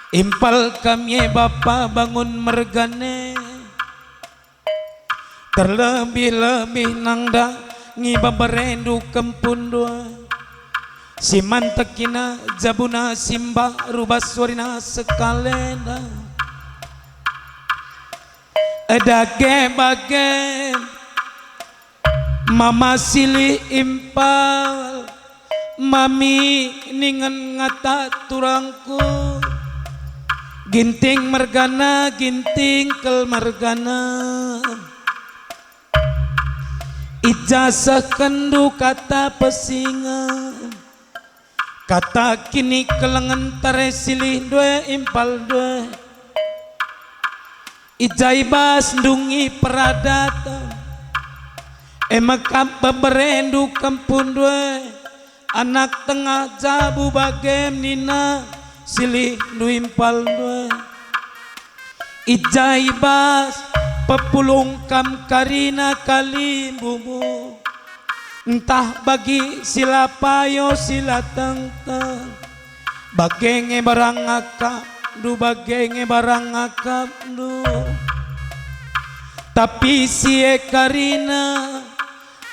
impal kami bapa bangun mergane terlebih-lebih nangda ngiba berendu kempun dua si mantekina jabuna simba rubaswarina sekalenda edage bage mama silih impal mami ningen ngata turangku ginting mergana ginting kel mergana ijazah kendu kata pesingan kata kini kelengan tare silih dua impal dua ijaibas ndungi peradata emakap berendu kampun dua anak tengah jabu bagem nina silih dua impal dua ijaibas pepulung kam karina kali bubu entah bagi sila payo sila tengteng bagenge barang akap du bagenge barang akap du tapi si karina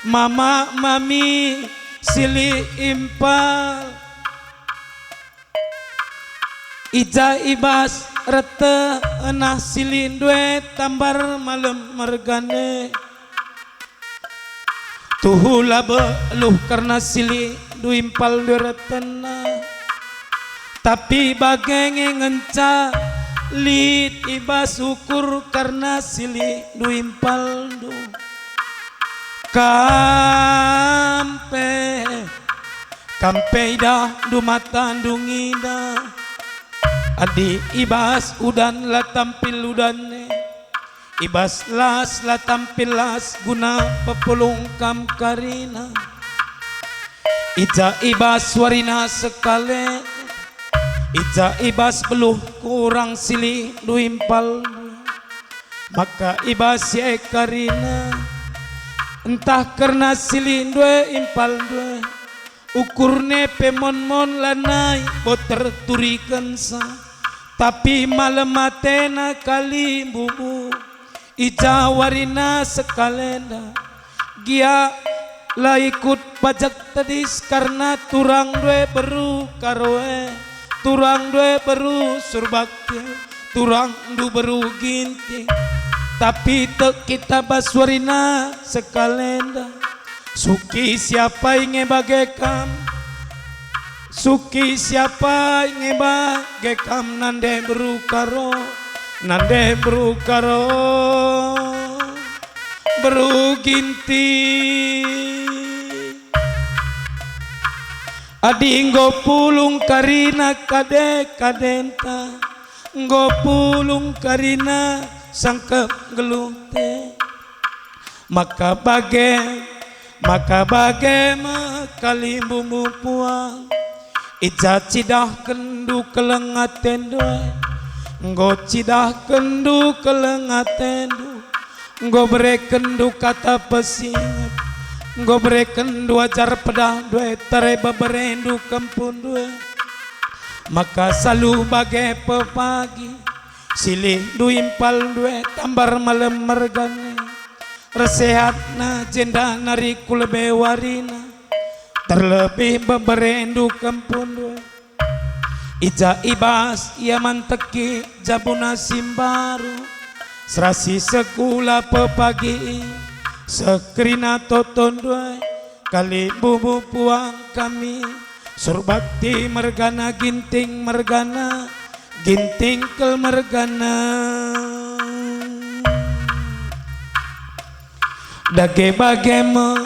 mama mami sili impal ija ibas rete enah silin due tambar malam mergane tuhula beluh karena sili duimpal due retena tapi bagenge ngenca lit ibas ukur karena sili duimpal du kampe dah du mata dungida adi ibas udan la tampil udane ibas las la tampil las guna pepulung kam karina ija ibas warina sekale ija ibas beluh kurang sili duimpal maka ibas ye karina entah karena sili due impal due ukurne pemon-mon lanai boter turikan sa tapi malam matena kali bubu ija warina sekalenda gia la ikut pajak tadis karena turang due beru karoe turang due beru surbakti turang du beru ginting tapi tek kita baswarina sekalenda suki siapa ingin bagekam suki siapa ingin bagekam nande berukaro beruginti adi nggo pulung karina kade kadenta nggo pulung karina sangkep gelute maka bage makali bumbu puang ija cidah kendu kelengaten due Nggo cidah kendu kelengatendu, nggo bre kendu kata pesingat, nggo bre kendu ajar pedah due tere beberendu kempun due. Maka selalu bagai pepagi, silih du impal due tambar malam mergane. Resehatna jenda nariku lebih warina, terlebih beberendu kempun due. Ija ibas ia manteki jabuna simbaru, serasi sekula pepagi sekrina toton due kali bubu puang kami surbakti mergana ginting mergana ginting kel mergana dage bagema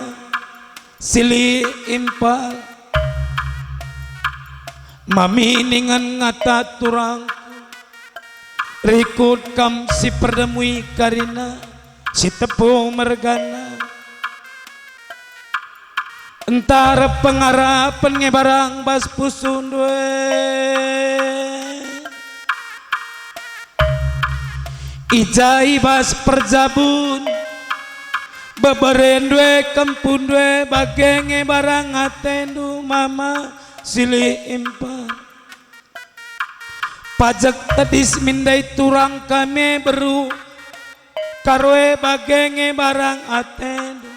sili impal mami ningan ngata turang rikut kam si perdemui karina si tepung mergana entara pengarapan ngebarang bas pusun due ijai bas perjabun beberen due kampun due bagenge barang atendu mama silih impal pajak tadis mindai turang kami beru karwe bagenge barang atendu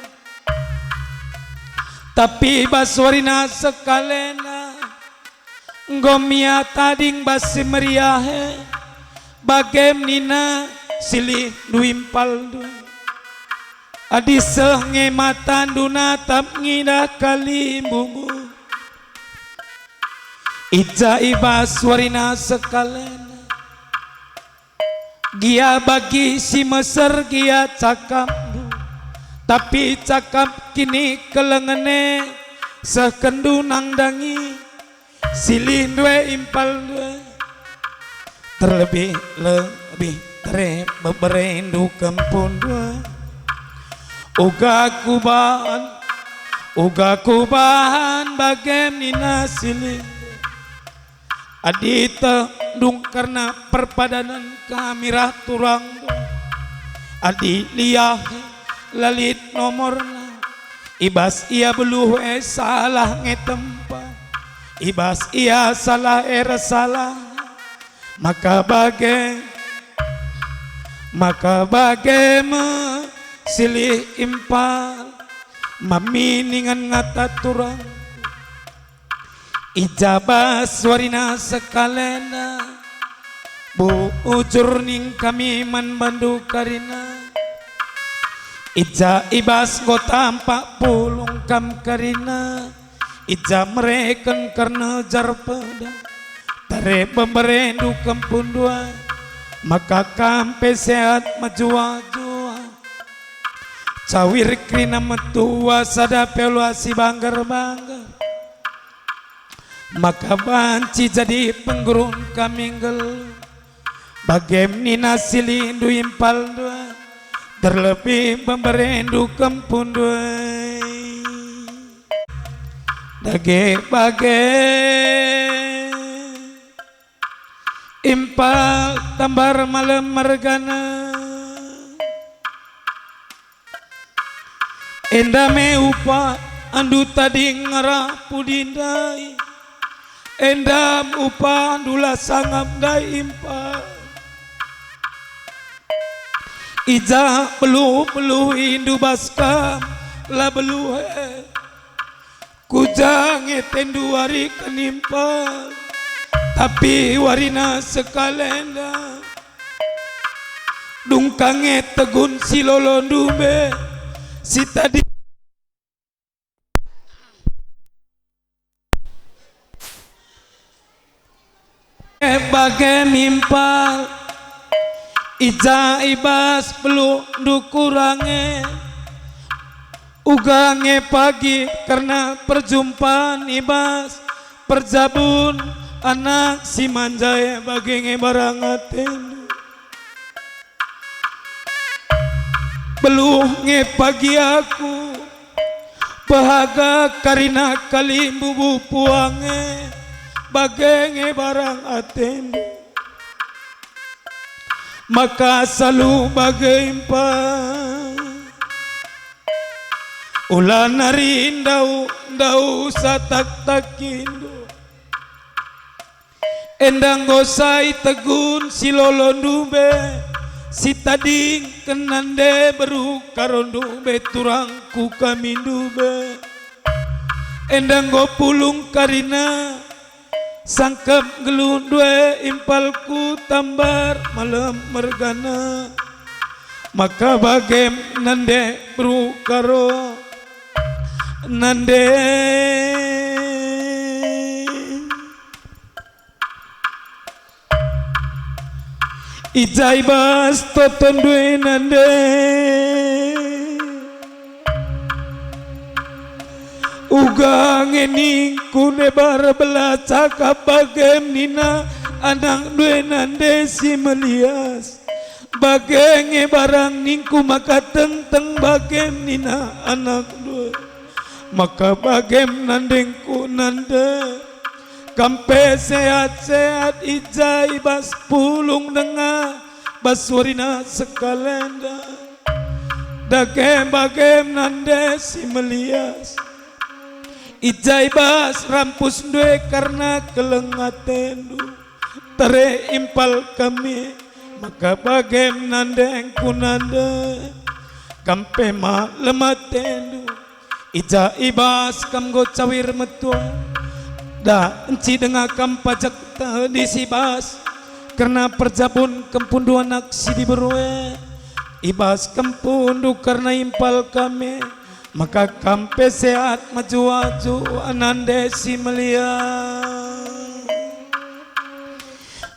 tapi baswarina sekalena ngomia tading basi meriahe bagem nina silih duimpal due adi senge matan duna tap ngida kali bubu ija ibas warina sekalena gia bagi si meser gia cakap tapi cakap kini kelengene sekendu nangdangi silih due impal due terlebih lebih tere beberendu kempun due uga kubahan bagem nina silih adita dung karena perpadanan kamirah turang adi liah lalit nomorna ibas ia beluh salah ngetempa ibas ia salah salah maka me silih impal mami ningan ngata turang ijabah suarina sekalena bu ujur ning kami man bandu karina ija ibas go tampak pulung kam karina ija mereken karena jar pedang tare pemberendu kempun dua maka kampe sehat majua-jua cawir krina metua sadape luasi banggar-banggar maka banci jadi penggurun kaminggel bagem nina silindu impal dua terlebih pemberendu kempun dua dage bage impal tambar malam mergana endame upa andu tadi ngarah pudindai endam upa andula sangap dai impal ija peluh indu baskam la beluhe kujange tendu hari kenimpal tapi warina sekalenda dungkange tegun si lolondube si tadi bagai mimpal ija ibas pelu dukurange ugange pagi karena perjumpaan ibas perjabun anak si manjaya bagenge barangaten beluhnya pagi aku bahaga karina kali bubu puange bagenge barang aten maka selalu bagaimpa ulah narindau dau satak takindo endang gosai tegun silolondube si tading kenande beru karondube turangku kamindube endang go pulung karina sangkep gelundwe impalku tambar malam mergana maka bagem nande beru karo nande ijai bas toton due nande ugang ening kune bar bela cakap bagem nina anak due nande si melias bagenge barang ningku maka teng bagem nina anak due maka bagem nandengku nande kampe sehat-sehat ijai bas pulung dengar baswarina sekalenda dagem bagem nande si melias ijai bas rampus due karena kelengatendu tere impal kami maka bagem nandengku nande kampe ma lematendu ija ibas kam go cawir metua da enci dengar kam pajak di sibas karena perjabun kempundu anak sidi berwe ibas kempundu karena impal kami maka kampe sehat maju-maju anande si melia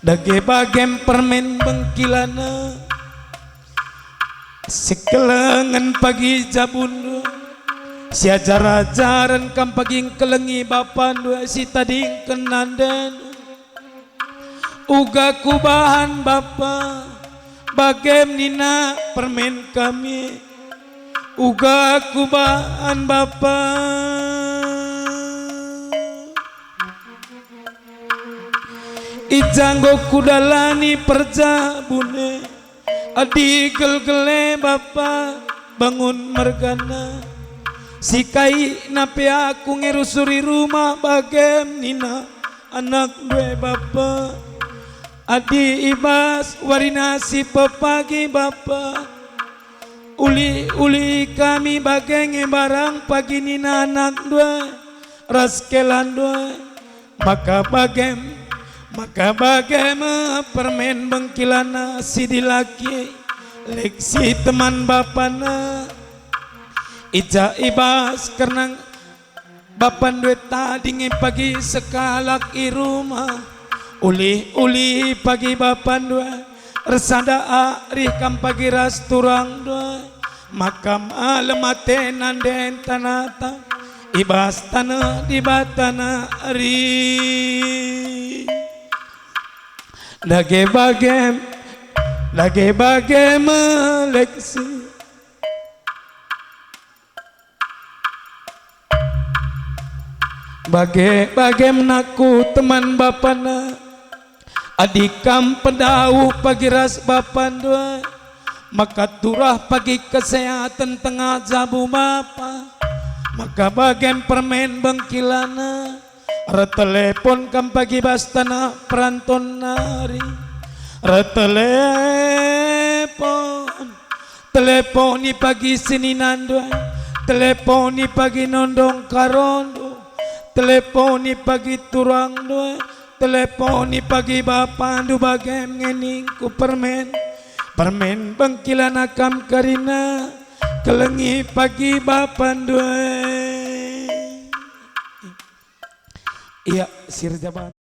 dage bagem permen bengkilana sekelengan pagi jabundu si ajar-ajaran kam paging kelengi bapan dua si tading kenanden uga kubahan bapa bagem nina permen kami uga kubahan bapa ijanggo kudalani perjabune adi gel-gele bapa bangun mergana sikai nape aku ngerusuri rumah bagem nina anak dua bapa adi ibas warina si pepagi bapa uli kami bagenge barang pagi nina anak dua raskelan dua maka bagem permen bengkilana si dilaki leksi teman bapana ija ibas karena bapan duit tadi pagi sekalak i rumah uli pagi bapan dua resada ari kam pagi ras turang dua makam alemate nanden tanata ibas tanah di batana ari lage bagem leksi bagem naku teman bapana adikam pedau pagi ras bapan dua maka turah pagi kesehatan tengah jabu bapa maka bagem permen bengkilana retelepon kam pagi bastana peranton nari teleponi pagi sini nandua teleponi pagi nondong karondo teleponi pagi turang dua teleponi pagi bapandu bagem ngeningku permen bengkilan akam karina kelengi pagi bapandu iya sirjabat